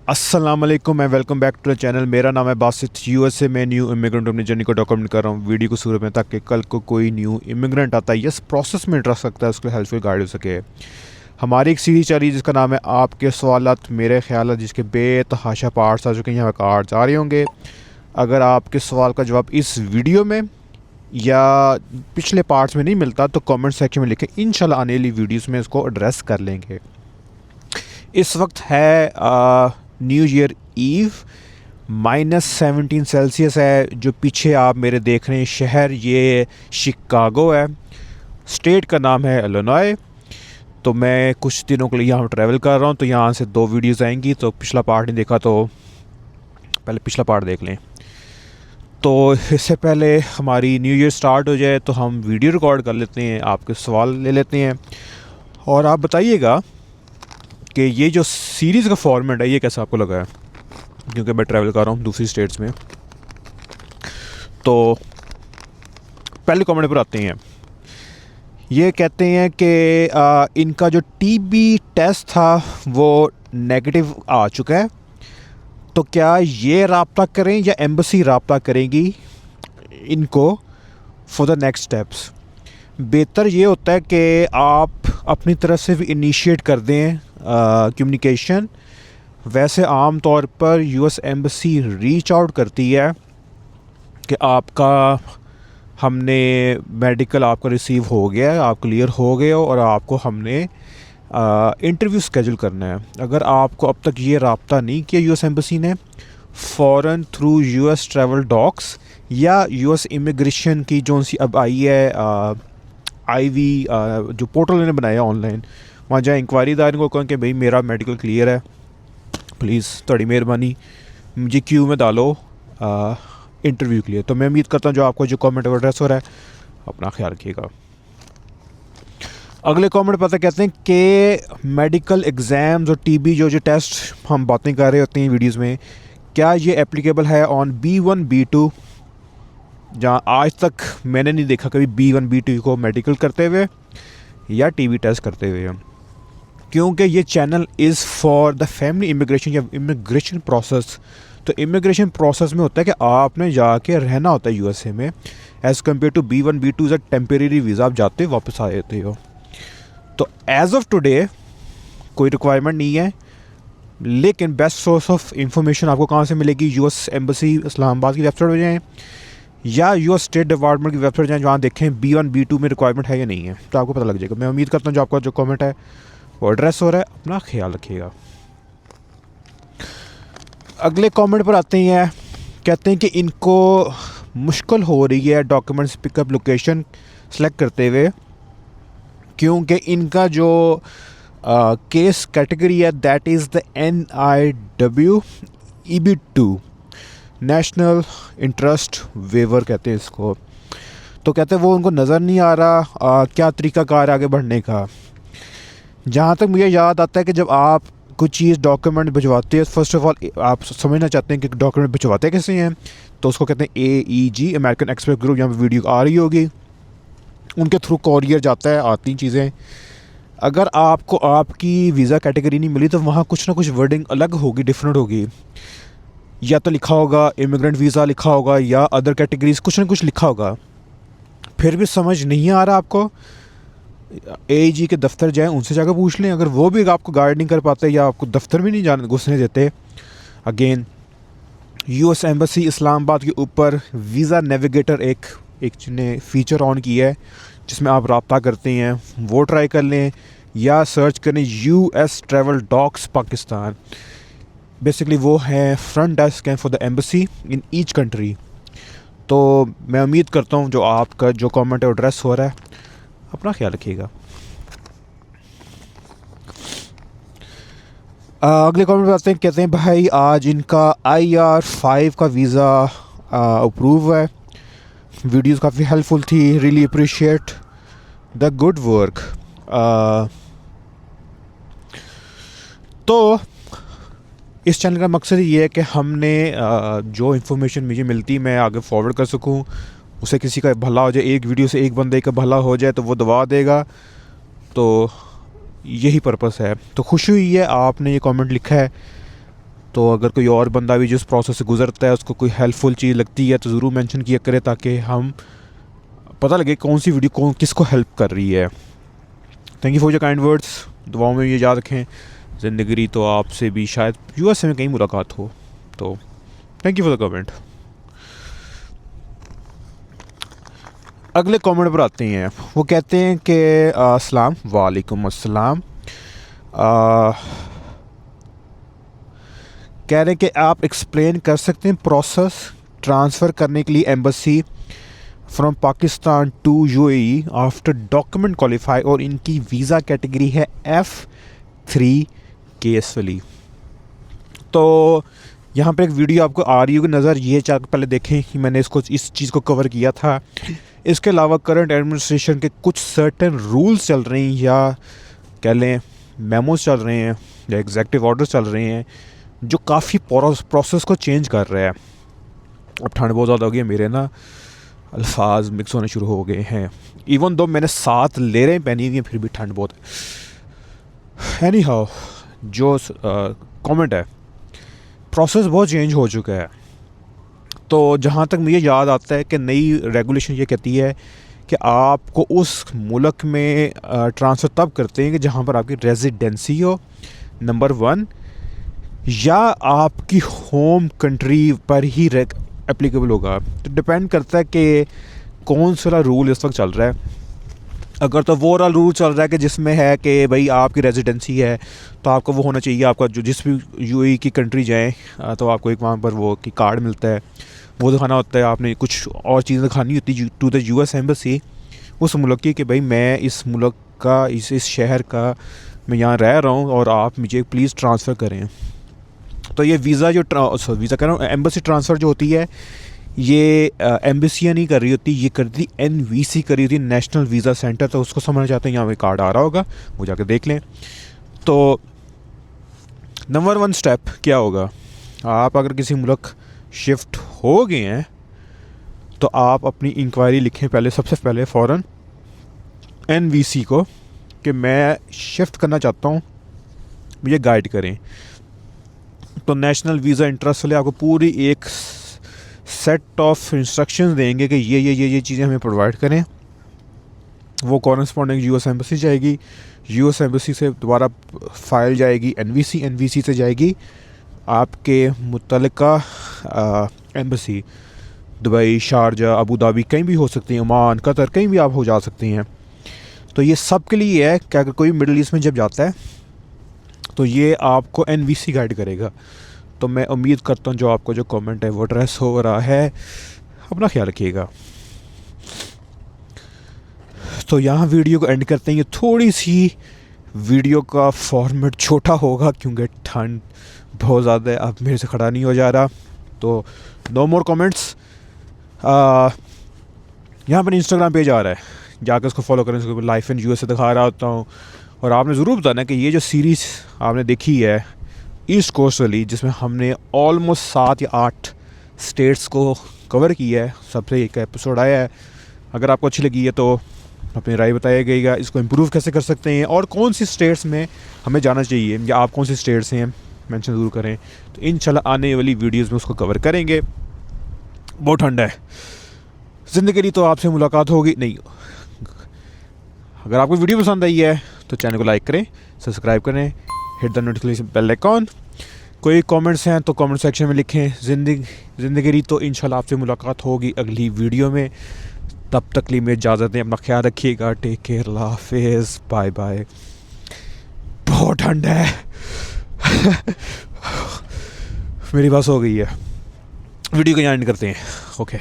अस्सलाम वालेकुम and welcome back to the channel. मेरा नाम है बासित। यूएसए में न्यू इमिग्रेंट अपनी जर्नी को डॉक्यूमेंट कर रहा हूँ वीडियो को शुरू में, ताकि कल को कोई न्यू इमिग्रेंट आता है यस प्रोसेस में इंटरेस्ट रखता है उसको हेल्पफुल गाइड हो सके। हमारी एक सीरीज चल रही है जिसका नाम है आपके सवालत मेरे ख्याल, जिसके बेतहाशा पार्ट्स आ चुके हैं, यहाँ कार्ड्स आ रहे होंगे। अगर आपके सवाल का जवाब इस वीडियो में या पिछले पार्ट्स में नहीं मिलता तो कमेंट सेक्शन में लिखें, इंशाल्लाह आने वाली वीडियोस में इसको एड्रेस कर लेंगे। इस वक्त है न्यू ईयर ईव, -17 सेल्सियस है। जो पीछे आप मेरे देख रहे हैं शहर, ये शिकागो है। स्टेट का नाम है इलिनॉय। तो मैं कुछ दिनों के लिए यहाँ ट्रैवल कर रहा हूँ, तो यहाँ से 2 वीडियोस आएंगी। तो पिछला पार्ट नहीं देखा तो पहले पिछला पार्ट देख लें। तो इससे पहले हमारी न्यू ईयर स्टार्ट हो जाए तो हम वीडियो रिकॉर्ड कर लेते हैं, आपके सवाल ले लेते हैं और आप बताइएगा कि ये जो सीरीज़ का फॉर्मेट है ये कैसा आपको लगा है, क्योंकि मैं ट्रैवल कर रहा हूँ दूसरी स्टेट्स में। तो पहले कमेंट पर आते हैं। ये कहते हैं कि इनका जो टीबी टेस्ट था वो नेगेटिव आ चुका है, तो क्या ये रब्ता करें या एम्बेसी रब्ता करेगी इनको फॉर द नेक्स्ट स्टेप्स। बेहतर ये होता है कि आप अपनी तरफ से भी इनिशिएट कर दें कम्युनिकेशन। वैसे आम तौर पर यूएस एम्बेसी रीच आउट करती है कि आपका हमने मेडिकल आपका रिसीव हो गया है, आप क्लियर हो गए हो और आपको हमने इंटरव्यू स्केजूल करना है। अगर आपको अब तक ये रब्ता नहीं किया यूएस एम्बेसी ने, फ़ौरन थ्रू यूएस ट्रैवल डॉक्स या यूएस इमिग्रेशन की जो सी अब आई है आईवी जो पोर्टल इन्होंने बनाया ऑनलाइन, वहाँ जाए इंक्वायरीदार को कहें कि भाई मेरा मेडिकल क्लियर है, प्लीज़ थोड़ी मेहरबानी मुझे क्यू में डालो इंटरव्यू के लिए। तो मैं उम्मीद करता हूँ जो आपको जो कमेंट एड्रेस हो रहा है, अपना ख्याल रखिएगा। अगले कमेंट पता कहते हैं कि मेडिकल एग्ज़ाम्स और टीबी जो टेस्ट हम बातें कर रहे होते हैं वीडियोज़ में, क्या ये एप्लीकेबल है ऑन B1 B2, जहाँ आज तक मैंने नहीं देखा कभी B1 B2 को मेडिकल करते हुए या टीबी टेस्ट करते हुए। क्योंकि ये channel is for the family immigration या इमिग्रेशन प्रोसेस। तो इमिग्रेशन प्रोसेस में होता है कि आपने जाके रहना होता है यूएसए में, as compare to B1 B2 is a temporary visa, आप जाते वापस आ जाते हो। तो एज़ ऑफ टुडे कोई रिक्वायरमेंट नहीं है, लेकिन बेस्ट सोर्स ऑफ इंफॉर्मेशन आपको कहाँ से मिलेगी? यूएस एम्बेसी इस्लामाबाद की वेबसाइट हो जाएँ या यूएस स्टेट डिपार्टमेंट की वेबसाइट जाएँ, जहाँ देखें B1 B2 में रिक्वायरमेंट है या नहीं है, तो आपको पता लग जाएगा। मैं उम्मीद करता हूँ जो आपका जो कमेंट है वो एड्रेस हो रहा है, अपना ख्याल रखिएगा। अगले कमेंट पर आते हैं। कहते हैं कि इनको मुश्किल हो रही है डॉक्यूमेंट्स पिकअप लोकेशन सेलेक्ट करते हुए, क्योंकि इनका जो केस कैटेगरी है that is the NIW EB2, national interest waiver कहते हैं इसको। तो कहते हैं वो उनको नज़र नहीं आ रहा क्या तरीक़ाकार आगे बढ़ने का। जहाँ तक मुझे याद आता है कि जब आप कुछ चीज़ डॉक्यूमेंट भिजवाते हैं, फर्स्ट ऑफ ऑल आप समझना चाहते हैं कि डॉक्यूमेंट भिजवाते कैसे हैं, तो उसको कहते हैं AEG, अमेरिकन एक्सप्रेस ग्रुप। यहाँ पर वीडियो आ रही होगी, उनके थ्रू कॉरियर जाता है, आती चीज़ें। अगर आपको आपकी वीज़ा कैटेगरी नहीं मिली तो वहाँ कुछ ना कुछ वर्डिंग अलग होगी, डिफरेंट होगी। या तो लिखा होगा इमिग्रेंट वीज़ा लिखा होगा या अदर कैटेगरीज कुछ ना कुछ लिखा होगा। फिर भी समझ नहीं आ रहा आपको, AEG के दफ्तर जाएं, उनसे जाकर पूछ लें। अगर वो भी आपको गाइड नहीं कर पाते या आपको दफ्तर भी नहीं जाने घुसने देते, अगेन यूएस एम्बेसी इस्लामाबाद के ऊपर वीज़ा नेविगेटर एक ने फ़ीचर ऑन किया है जिसमें आप रब्ता करते हैं, वो ट्राई कर लें या सर्च करें US travel docs Pakistan. Basically वो है फ्रंट डेस्क है for the embassy in each country. तो मैं उम्मीद करता हूँ जो आपका जो कमेंट है एड्रेस हो रहा है, अपना ख्याल रखिएगा। अगले कमेंट में आते हैं। कहते हैं भाई आज इनका IR5 का वीज़ा अप्रूव है, वीडियोस काफ़ी हेल्पफुल थी, really appreciate the good work. तो इस चैनल का मकसद ये है कि हमने जो इन्फॉर्मेशन मुझे मिलती मैं आगे फॉरवर्ड कर सकूं, उसे किसी का भला हो जाए, एक वीडियो से एक बंदे का भला हो जाए तो वो दवा देगा। तो यही पर्पस है। तो खुशी हुई है आपने ये कमेंट लिखा है। तो अगर कोई और बंदा भी जिस प्रोसेस से गुजरता है उसको कोई हेल्पफुल चीज़ लगती है तो ज़रूर मेंशन किया करे, ताकि हम पता लगे कौन सी वीडियो कौन किसको हेल्प कर रही है। Thank you for your kind words. दुआओं में ये याद रखें, ज़िंदगी तो आपसे भी शायद यूएसए में कहीं मुलाकात हो। तो thank you for the comment. अगले कमेंट पर आते हैं। वो कहते हैं कि अस्सलाम वालेकुम अस्सलाम, कह रहे हैं कि आप एक्सप्लेन कर सकते हैं प्रोसेस ट्रांसफ़र करने के लिए embassy from Pakistan to UAE after document qualify, और इनकी वीज़ा कैटेगरी है F3 केसफुली। तो यहाँ पे एक वीडियो आपको आ रही होगी नज़र, ये चार पहले देखें कि मैंने इस चीज़ को कवर किया था। इसके अलावा करंट एडमिनिस्ट्रेशन के कुछ सर्टेन रूल्स चल रहे हैं, या कह लें मेमोज चल रहे हैं, या एग्जेक्टिव ऑर्डर्स चल रहे हैं, जो काफ़ी प्रोसेस को चेंज कर रहा है। अब ठंड बहुत ज़्यादा हो गई है, मेरे ना अल्फाज मिक्स होने शुरू हो गए हैं। इवन दो मैंने 7 लेयरें पहनी हुई हैं, फिर भी ठंड बहुत है। एनी हाउ, जो कमेंट है, प्रोसेस बहुत चेंज हो चुका है। तो जहाँ तक मुझे याद आता है कि नई रेगुलेशन ये कहती है कि आपको उस मुल्क में ट्रांसफ़र तब करते हैं कि जहाँ पर आपकी रेजिडेंसी हो, नंबर 1, या आपकी होम कंट्री पर ही एप्लीकेबल होगा। तो डिपेंड करता है कि कौन सा रूल इस वक्त चल रहा है। अगर तो वो वाला रूल चल रहा है कि जिसमें है कि भाई आपकी रेजिडेंसी है तो आपको वो होना चाहिए, आपका जो जिस भी यूएई की कंट्री जाएं तो आपको एक वहाँ पर वो की कार्ड मिलता है, वो दिखाना होता है। आपने कुछ और चीज़ें दिखानी होती है टू द यूएस एम्बेसी उस मुल्क की, कि भाई मैं इस मुल्क का इस शहर का मैं यहाँ रह रहा हूँ और आप मुझे प्लीज़ ट्रांसफ़र करें। तो ये वीज़ा वीज़ा कह रहा हूँ, एम्बेसी ट्रांसफ़र जो होती है, ये एम्बेसियाँ नहीं कर रही होती, ये करती एनवीसी कर रही होती, नेशनल वीज़ा सेंटर। तो उसको समझना चाहते हैं, यहाँ पे कार्ड आ रहा होगा, वो जाकर देख लें। तो नंबर 1 स्टेप क्या होगा, आप अगर किसी मुल्क शिफ्ट हो गए हैं तो आप अपनी इंक्वायरी लिखें पहले, सबसे पहले फ़ौरन एनवीसी को, कि मैं शिफ्ट करना चाहता हूँ, मुझे गाइड करें। तो नेशनल वीज़ा इंटरेस्ट वाले आपको पूरी एक सेट ऑफ इंस्ट्रक्शंस देंगे कि ये चीज़ें हमें प्रोवाइड करें। वो कॉरेस्पॉन्डिंग यूएस एम्बेसी जाएगी, यूएस एम्बेसी से दोबारा फाइल जाएगी एनवीसी, एनवीसी से जाएगी आपके मुतल्लिका embassy, Dubai, Sharjah, Abu Dhabi, कहीं भी हो सकती हैं, ओमान, कतर, कहीं भी आप हो जा सकती हैं। तो ये सब के लिए है कि अगर कोई मिडल ईस्ट में जब जाता है तो ये आपको एनवीसी गाइड करेगा। तो मैं उम्मीद करता हूँ जो आपको जो कमेंट है वो एड्रेस हो रहा है। अपना ख्याल रखिएगा। तो यहाँ वीडियो को एंड करते हैं। ये थोड़ी सी वीडियो का फॉर्मेट छोटा होगा क्योंकि ठंड बहुत ज़्यादा है, अब मेरे से खड़ा नहीं हो जा रहा। तो नो मोर कमेंट्स। यहाँ पर इंस्टाग्राम पेज आ रहा है, जाकर उसको फॉलो करें, उसको लाइफ इन यूएस से दिखा रहा होता हूँ। और आपने ज़रूर बताना कि ये जो सीरीज़ आपने देखी है ईस्ट कोस्ट वाली, जिसमें हमने ऑलमोस्ट 7 या 8 स्टेट्स को कवर किया है, सबसे एक एपिसोड आया है। अगर आपको अच्छी लगी है तो अपनी राय बताइएगा, इसको इम्प्रूव कैसे कर सकते हैं और कौन सी स्टेट्स में हमें जाना चाहिए, या आप कौन सी स्टेट्स हैं मेंशन ज़रूर करें। तो इंशाल्लाह आने वाली वीडियोस में उसको कवर करेंगे। बहुत ठंड है, ज़िंदगी तो आपसे मुलाकात होगी नहीं। अगर आपको वीडियो पसंद आई है तो चैनल को लाइक करें, सब्सक्राइब करें, hit the notification bell icon. कोई कमेंट्स हैं तो कमेंट सेक्शन में लिखें। ज़िंदगी तो इंशाल्लाह आपसे मुलाकात होगी अगली वीडियो में। तब तक लिए मैं इजाज़त दें, अपना ख्याल रखिएगा। टेक केयर, अल्लाह हाफिज़, बाय बाय। बहुत ठंड है मेरी बस हो गई है, वीडियो को यहाँ एंड करते हैं। ओके।